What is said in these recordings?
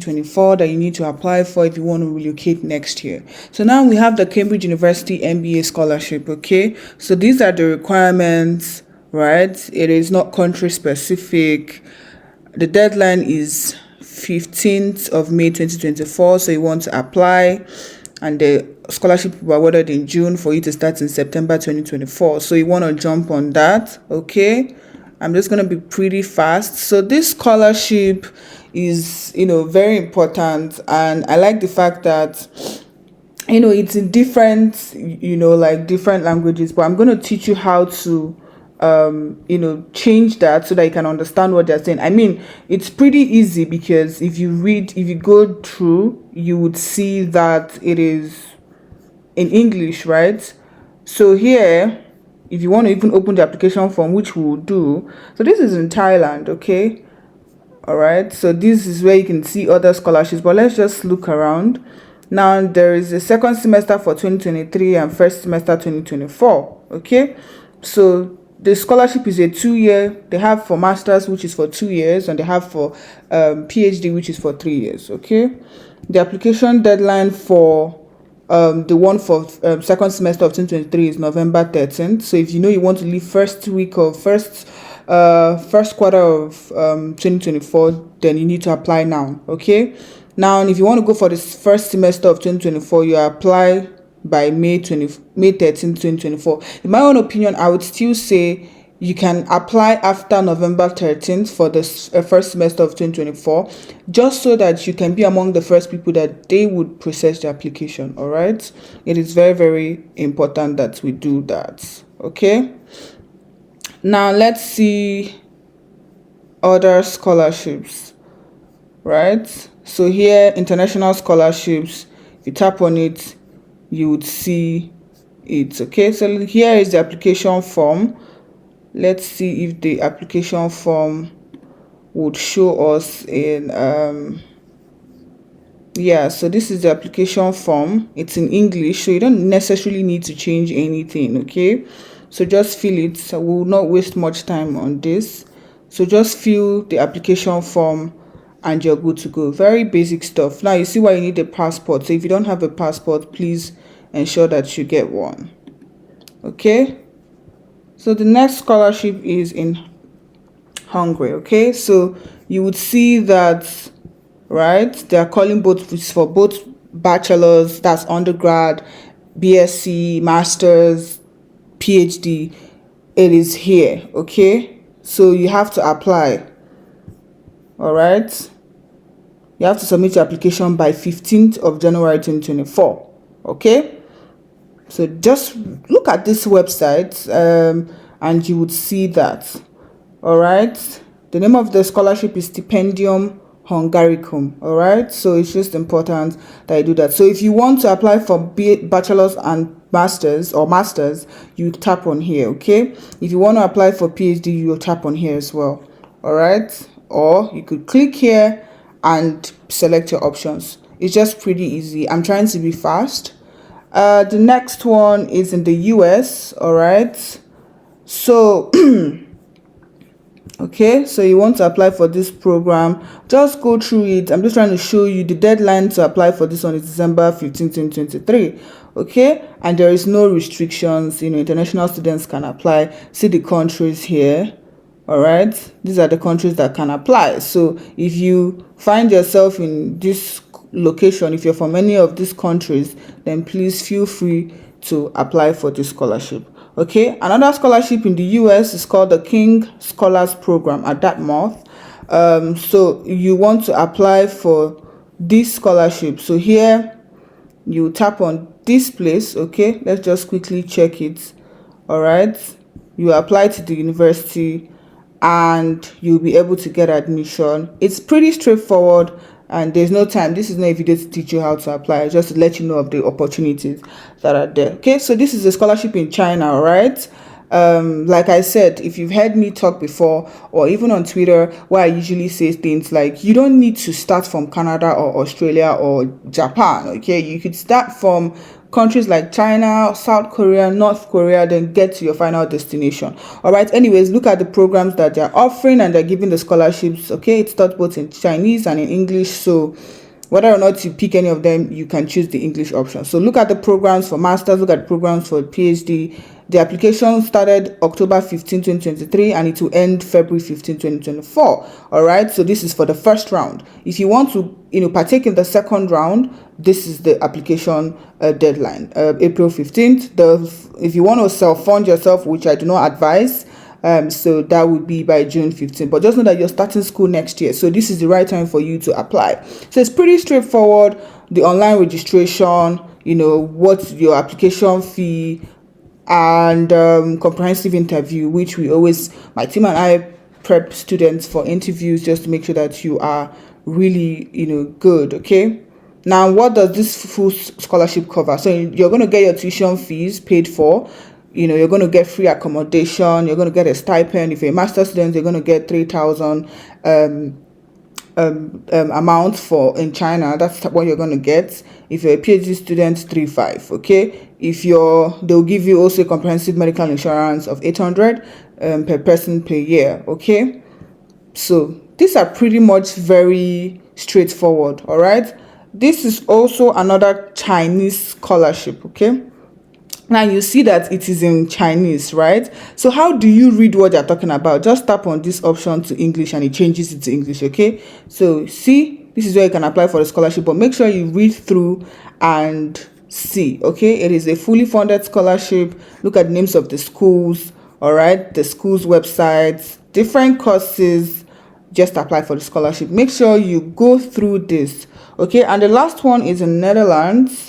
24 that you need to apply for if you want to relocate next year. So now we have the Cambridge University MBA scholarship. Okay, so these are the requirements, right? It is not country specific. The deadline is 15th of May 2024, so you want to apply, and the scholarship will be awarded in June for you to start in September 2024. So you want to jump on that. Okay, I'm just going to be pretty fast. So this scholarship is, very important, and I like the fact that, it's in different, like different languages, but I'm going to teach you how to change that so that you can understand what they're saying. I mean, it's pretty easy, because if you go through, you would see that it is in English, right? So here, if you want to even open the application form, which we will do, so this is in Thailand. Okay, all right, so this is where you can see other scholarships, but let's just look around. Now there is a second semester for 2023 and first semester 2024. Okay, so the scholarship is a 2-year. They have for masters, which is for 2 years, and they have for PhD, which is for 3 years. Okay, the application deadline for the one for second semester of 2023 is November 13th. So if you want to leave first quarter of 2024, then you need to apply now. Okay, now if you want to go for the first semester of 2024, you apply by May 13th, 2024. In my own opinion, I would still say you can apply after November 13th for the first semester of 2024, just so that you can be among the first people that they would process the application. All right, it is very, very important that we do that. Okay, now let's see other scholarships, right? So here, international scholarships, if you tap on it, you would see it. Okay, so here is the application form. Let's see if the application form would show us in so this is the application form. It's in English, so you don't necessarily need to change anything. Okay, so just fill it. So we will not waste much time on this. So just fill the application form and you're good to go. Very basic stuff. Now you see why you need a passport. So if you don't have a passport, please ensure that you get one. Okay, so the next scholarship is in Hungary. Okay, so you would see that, right, they are calling for both bachelor's, that's undergrad, BSc, master's, PhD. It is here. Okay, so you have to apply. All right, you have to submit your application by 15th of January 2024. Okay, so just look at this website and you would see that. All right, the name of the scholarship is Stipendium Hungaricum. All right, so it's just important that you do that. So if you want to apply for bachelor's and masters, you tap on here. Okay, if you want to apply for PhD, you tap on here as well. All right, or you could click here and select your options. It's just pretty easy. I'm trying to be fast. The next one is in the US. All right, so okay, so you want to apply for this program, just go through it. I'm just trying to show you the deadline to apply for this one is December 15, 2023. Okay, and there is no restrictions. International students can apply. See the countries here. All right, these are the countries that can apply. So if you find yourself in this location, if you're from any of these countries, then please feel free to apply for this scholarship. Okay, another scholarship in the US is called the King Scholars Program at Dartmouth. So you want to apply for this scholarship. So here you tap on this place. Okay, let's just quickly check it. All right, you apply to the university and you'll be able to get admission. It's pretty straightforward, and there's no time. This is not a video to teach you how to apply, just to let you know of the opportunities that are there. Okay, so this is a scholarship in China. All right, like I said, if you've heard me talk before, or even on Twitter, where I usually say things like, you don't need to start from Canada or Australia or Japan. Okay, you could start from countries like China, South Korea, North Korea, then get to your final destination. All right, anyways, look at the programs that they're offering and they're giving the scholarships. Okay, it's taught both in Chinese and in English, so whether or not you pick any of them, you can choose the English option. So look at the programs for masters, look at the programs for PhD. The application started October 15, 2023, and it will end February 15, 2024. All right, so this is for the first round. If you want to, partake in the second round, this is the application deadline, April 15th. If you want to self-fund yourself, which I do not advise, so that would be by June 15th. But just know that you're starting school next year, so this is the right time for you to apply. So it's pretty straightforward. The online registration, what's your application fee, and comprehensive interview, which my team and I prep students for interviews just to make sure that you are really good. Okay, now what does this full scholarship cover? So you're going to get your tuition fees paid for. You're going to get free accommodation, you're going to get a stipend. If you're a master's student, you're going to get 3,000 amount for in China. That's what you're going to get. If you're a PhD student, 3,500. Okay, they'll give you also comprehensive medical insurance of 800 per person per year. Okay, so these are pretty much very straightforward. All right, this is also another Chinese scholarship. Okay, now you see that it is in Chinese, right? So how do you read what they're talking about? Just tap on this option to English and it changes it to English. Okay, so see, this is where you can apply for the scholarship, but make sure you read through and see. Okay, it is a fully funded scholarship. Look at the names of the schools. All right, the schools websites, different courses. Just apply for the scholarship. Make sure you go through this. Okay, and the last one is in Netherlands.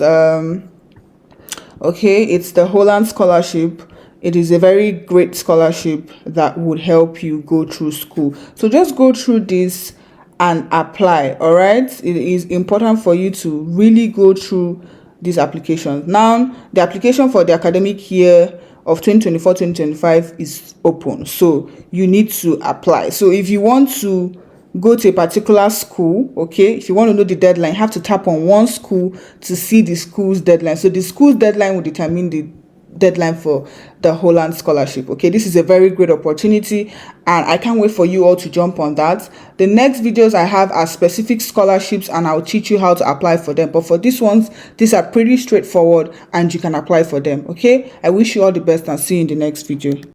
Okay, it's the Holland scholarship. It is a very great scholarship that would help you go through school. So just go through this and apply. All right, it is important for you to really go through these applications. Now, the application for the academic year of 2024-2025 is open, so you need to apply. So if you want to go to a particular school, okay, if you want to know the deadline, you have to tap on one school to see the school's deadline. So the school's deadline will determine the deadline for the Holland scholarship. Okay, this is a very great opportunity and I can't wait for you all to jump on that. The next videos I have are specific scholarships and I'll teach you how to apply for them, but for these ones, these are pretty straightforward and you can apply for them. Okay, I wish you all the best and see you in the next video.